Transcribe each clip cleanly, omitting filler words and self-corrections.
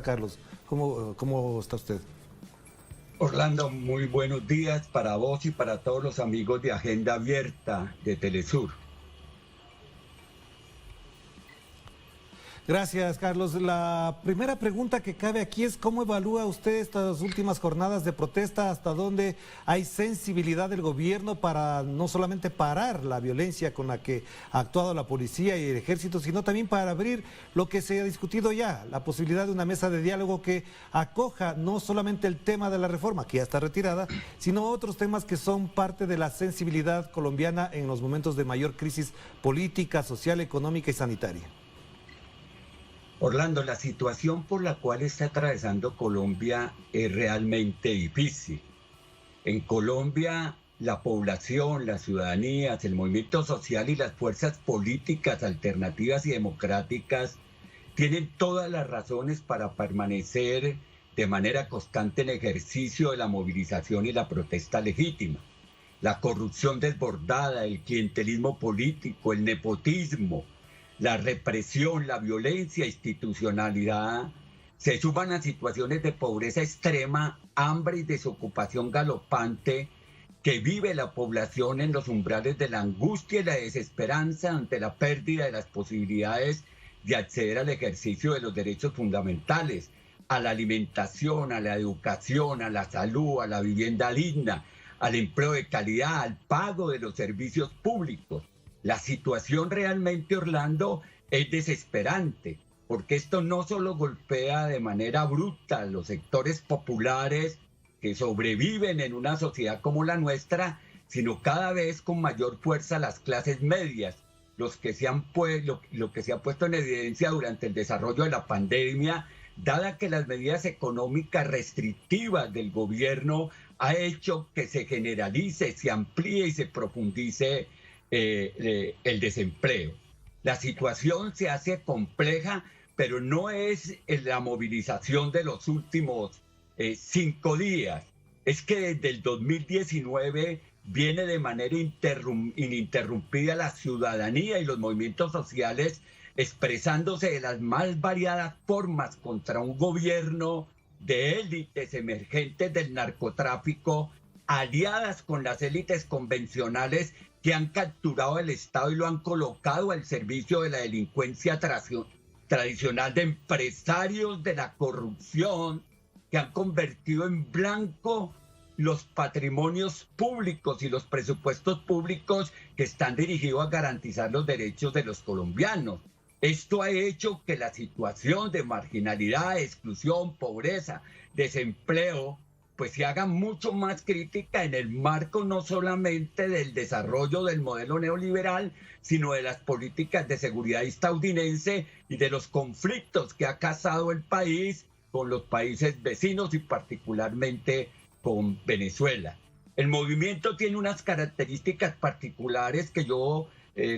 Carlos, ¿cómo está usted? Orlando, muy buenos días para vos y para todos los amigos de Agenda Abierta de Telesur. Gracias, Carlos. La primera pregunta que cabe aquí es ¿cómo evalúa usted estas últimas jornadas de protesta? ¿Hasta dónde hay sensibilidad del gobierno para no solamente parar la violencia con la que ha actuado la policía y el ejército, sino también para abrir lo que se ha discutido ya, la posibilidad de una mesa de diálogo que acoja no solamente el tema de la reforma, que ya está retirada, sino otros temas que son parte de la sensibilidad colombiana en los momentos de mayor crisis política, social, económica y sanitaria? Orlando, la situación por la cual está atravesando Colombia es realmente difícil. En Colombia, la población, las ciudadanías, el movimiento social y las fuerzas políticas alternativas y democráticas tienen todas las razones para permanecer de manera constante en ejercicio de la movilización y la protesta legítima. La corrupción desbordada, el clientelismo político, el nepotismo, la represión, la violencia, institucionalidad, se suman a situaciones de pobreza extrema, hambre y desocupación galopante que vive la población en los umbrales de la angustia y la desesperanza ante la pérdida de las posibilidades de acceder al ejercicio de los derechos fundamentales, a la alimentación, a la educación, a la salud, a la vivienda digna, al empleo de calidad, al pago de los servicios públicos. La situación realmente, Orlando, es desesperante, porque esto no solo golpea de manera bruta a los sectores populares que sobreviven en una sociedad como la nuestra, sino cada vez con mayor fuerza las clases medias, lo que se ha puesto en evidencia durante el desarrollo de la pandemia, dada que las medidas económicas restrictivas del gobierno ha hecho que se generalice, se amplíe y se profundice el desempleo. La situación se hace compleja, pero no es la movilización de los últimos 5 días. Es que desde el 2019 viene de manera ininterrumpida la ciudadanía y los movimientos sociales expresándose de las más variadas formas contra un gobierno de élites emergentes del narcotráfico, aliadas con las élites convencionales que han capturado el Estado y lo han colocado al servicio de la delincuencia tradicional, de empresarios de la corrupción, que han convertido en blanco los patrimonios públicos y los presupuestos públicos que están dirigidos a garantizar los derechos de los colombianos. Esto ha hecho que la situación de marginalidad, exclusión, pobreza, desempleo, pues se haga mucho más crítica en el marco no solamente del desarrollo del modelo neoliberal, sino de las políticas de seguridad estadounidense y de los conflictos que ha causado el país con los países vecinos y particularmente con Venezuela. El movimiento tiene unas características particulares que yo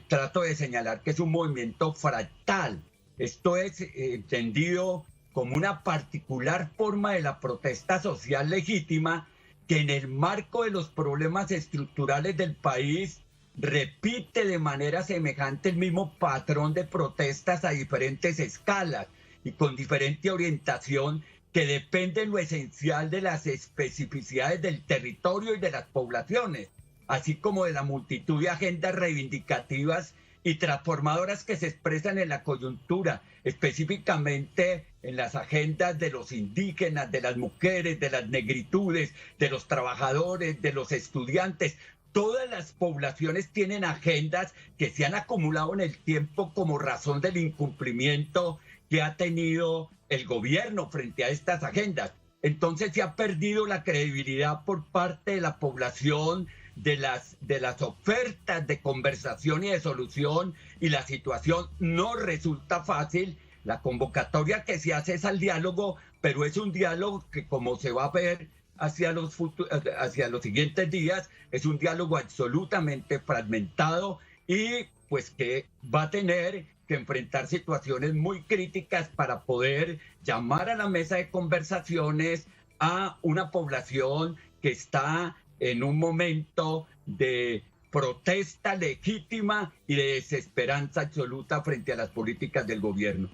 trato de señalar, que es un movimiento fractal. Esto es entendido como una particular forma de la protesta social legítima que en el marco de los problemas estructurales del país repite de manera semejante el mismo patrón de protestas a diferentes escalas y con diferente orientación que depende en lo esencial de las especificidades del territorio y de las poblaciones, así como de la multitud de agendas reivindicativas y transformadoras que se expresan en la coyuntura, específicamente en las agendas de los indígenas, de las mujeres, de las negritudes, de los trabajadores, de los estudiantes. Todas las poblaciones tienen agendas que se han acumulado en el tiempo como razón del incumplimiento que ha tenido el gobierno frente a estas agendas. Entonces se ha perdido la credibilidad por parte de la población de las ofertas de conversación y de solución, y la situación no resulta fácil. La convocatoria que se hace es al diálogo, pero es un diálogo que, como se va a ver hacia los siguientes días, es un diálogo absolutamente fragmentado y pues que va a tener que enfrentar situaciones muy críticas para poder llamar a la mesa de conversaciones a una población que está en un momento de protesta legítima y de desesperanza absoluta frente a las políticas del gobierno.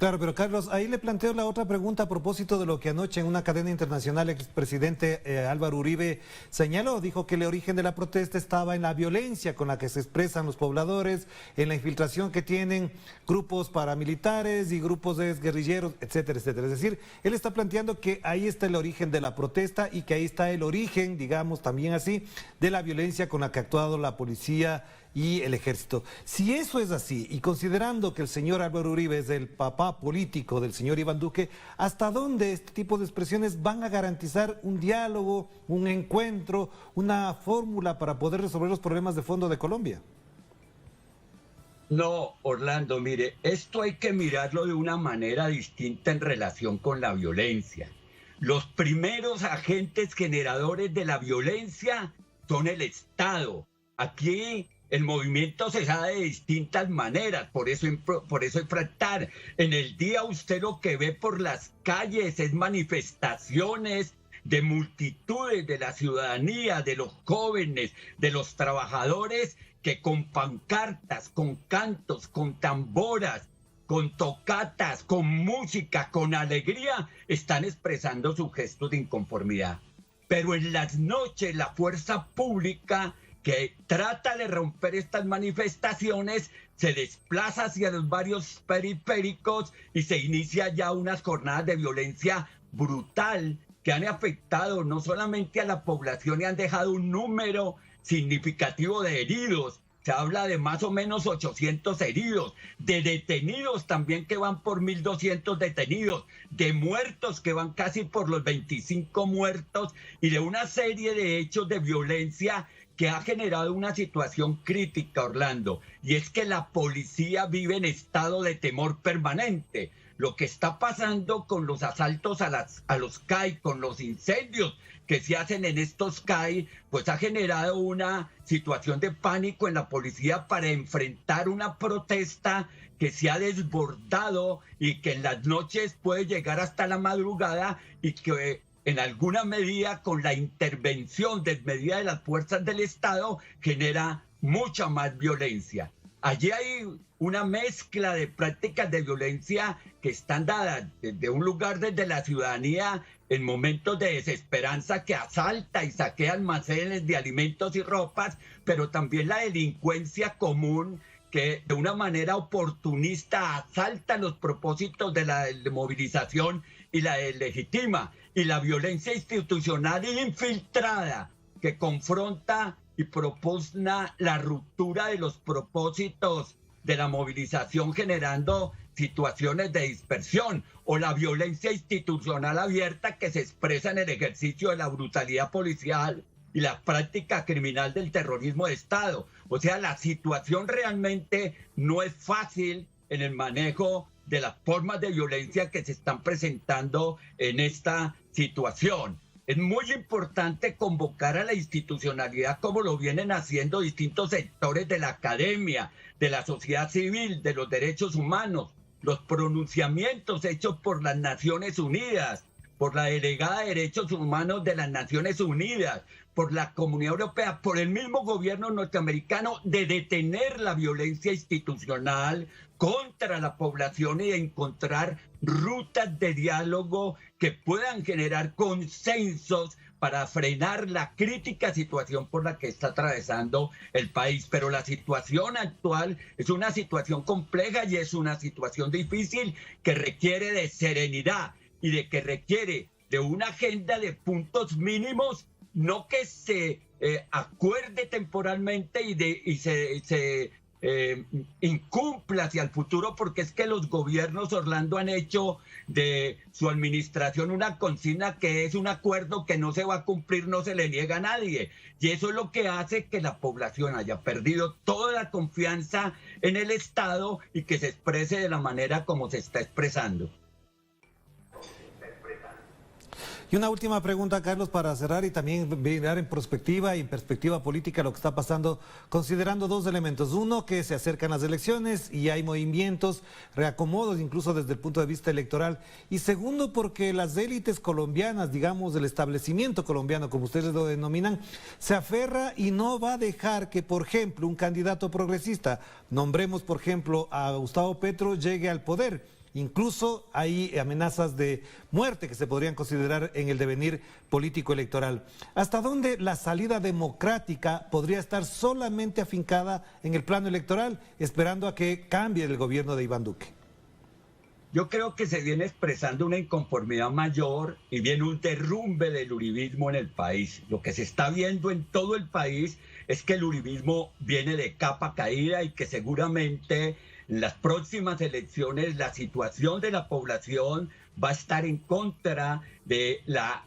Claro, pero Carlos, ahí le planteo la otra pregunta a propósito de lo que anoche en una cadena internacional el expresidente Álvaro Uribe señaló. Dijo que el origen de la protesta estaba en la violencia con la que se expresan los pobladores, en la infiltración que tienen grupos paramilitares y grupos de guerrilleros, etcétera, etcétera. Es decir, él está planteando que ahí está el origen de la protesta y que ahí está el origen, digamos también así, de la violencia con la que ha actuado la policía y el ejército. Si eso es así, y considerando que el señor Álvaro Uribe es el papá político del señor Iván Duque, ¿hasta dónde este tipo de expresiones van a garantizar un diálogo, un encuentro, una fórmula para poder resolver los problemas de fondo de Colombia? No, Orlando, mire, esto hay que mirarlo de una manera distinta en relación con la violencia. Los primeros agentes generadores de la violencia son el Estado. Aquí el movimiento se da de distintas maneras, por eso es fractal. En el día usted lo que ve por las calles es manifestaciones de multitudes de la ciudadanía, de los jóvenes, de los trabajadores, que con pancartas, con cantos, con tamboras, con tocatas, con música, con alegría, están expresando sus gestos de inconformidad. Pero en las noches la fuerza pública que trata de romper estas manifestaciones se desplaza hacia los barrios periféricos y se inicia ya unas jornadas de violencia brutal que han afectado no solamente a la población y han dejado un número significativo de heridos. Se habla de más o menos 800 heridos, de detenidos también que van por 1.200 detenidos, de muertos que van casi por los 25 muertos y de una serie de hechos de violencia que ha generado una situación crítica, Orlando, y es que la policía vive en estado de temor permanente. Lo que está pasando con los asaltos a los CAI, con los incendios que se hacen en estos CAI, pues ha generado una situación de pánico en la policía para enfrentar una protesta que se ha desbordado y que en las noches puede llegar hasta la madrugada y que en alguna medida con la intervención desmedida de las fuerzas del Estado genera mucha más violencia. Allí hay una mezcla de prácticas de violencia que están dadas desde un lugar desde la ciudadanía en momentos de desesperanza que asalta y saquea almacenes de alimentos y ropas, pero también la delincuencia común que de una manera oportunista asalta los propósitos de la movilización y la legitima, y la violencia institucional infiltrada que confronta y propugna la ruptura de los propósitos de la movilización generando situaciones de dispersión, o la violencia institucional abierta que se expresa en el ejercicio de la brutalidad policial y la práctica criminal del terrorismo de Estado. O sea, la situación realmente no es fácil en el manejo de las formas de violencia que se están presentando en esta situación. Es muy importante convocar a la institucionalidad como lo vienen haciendo distintos sectores de la academia, de la sociedad civil, de los derechos humanos, los pronunciamientos hechos por las Naciones Unidas, por la delegada de Derechos Humanos de las Naciones Unidas, por la Comunidad Europea, por el mismo gobierno norteamericano, de detener la violencia institucional contra la población y de encontrar rutas de diálogo que puedan generar consensos para frenar la crítica situación por la que está atravesando el país. Pero la situación actual es una situación compleja y es una situación difícil que requiere de serenidad y de que requiere de una agenda de puntos mínimos, no que se acuerde temporalmente y se incumpla hacia el futuro, porque es que los gobiernos, Orlando, han hecho de su administración una consigna que es un acuerdo que no se va a cumplir, no se le niega a nadie. Y eso es lo que hace que la población haya perdido toda la confianza en el Estado y que se exprese de la manera como se está expresando. Y una última pregunta, Carlos, para cerrar y también mirar en perspectiva y en perspectiva política lo que está pasando, considerando dos elementos. Uno, que se acercan las elecciones y hay movimientos, reacomodos incluso desde el punto de vista electoral. Y segundo, porque las élites colombianas, digamos, del establecimiento colombiano, como ustedes lo denominan, se aferra y no va a dejar que, por ejemplo, un candidato progresista, nombremos por ejemplo a Gustavo Petro, llegue al poder. Incluso hay amenazas de muerte que se podrían considerar en el devenir político electoral. ¿Hasta dónde la salida democrática podría estar solamente afincada en el plano electoral, esperando a que cambie el gobierno de Iván Duque? Yo creo que se viene expresando una inconformidad mayor y viene un derrumbe del uribismo en el país. Lo que se está viendo en todo el país es que el uribismo viene de capa caída y que seguramente en las próximas elecciones la situación de la población va a estar en contra de la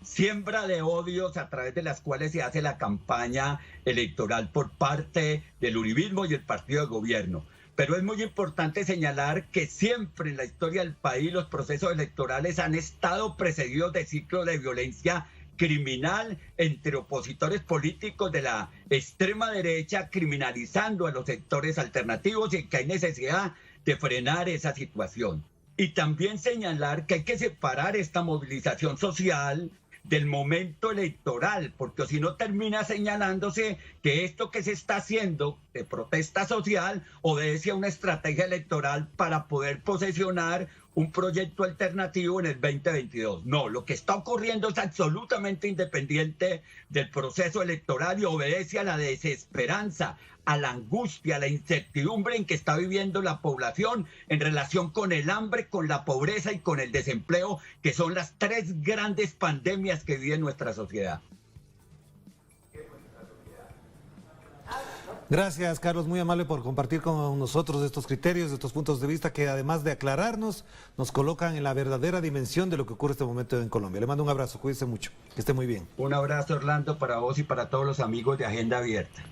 siembra de odios a través de las cuales se hace la campaña electoral por parte del uribismo y el partido de gobierno. Pero es muy importante señalar que siempre en la historia del país los procesos electorales han estado precedidos de ciclos de violencia criminal entre opositores políticos de la extrema derecha, criminalizando a los sectores alternativos, y que hay necesidad de frenar esa situación. Y también señalar que hay que separar esta movilización social del momento electoral, porque si no termina señalándose que esto que se está haciendo de protesta social obedece a una estrategia electoral para poder posesionar un proyecto alternativo en el 2022. No, lo que está ocurriendo es absolutamente independiente del proceso electoral y obedece a la desesperanza, a la angustia, a la incertidumbre en que está viviendo la población en relación con el hambre, con la pobreza y con el desempleo, que son las tres grandes pandemias que vive nuestra sociedad. Gracias, Carlos, muy amable por compartir con nosotros estos criterios, estos puntos de vista que además de aclararnos, nos colocan en la verdadera dimensión de lo que ocurre en este momento en Colombia. Le mando un abrazo, cuídese mucho, que esté muy bien. Un abrazo, Orlando, para vos y para todos los amigos de Agenda Abierta.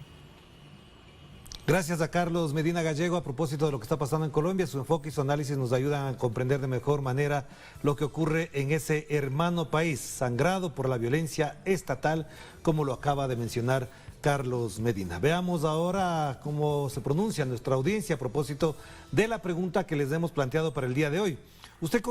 Gracias a Carlos Medina Gallego. A propósito de lo que está pasando en Colombia, su enfoque y su análisis nos ayudan a comprender de mejor manera lo que ocurre en ese hermano país, sangrado por la violencia estatal, como lo acaba de mencionar Carlos Medina. Veamos ahora cómo se pronuncia nuestra audiencia a propósito de la pregunta que les hemos planteado para el día de hoy. ¿Usted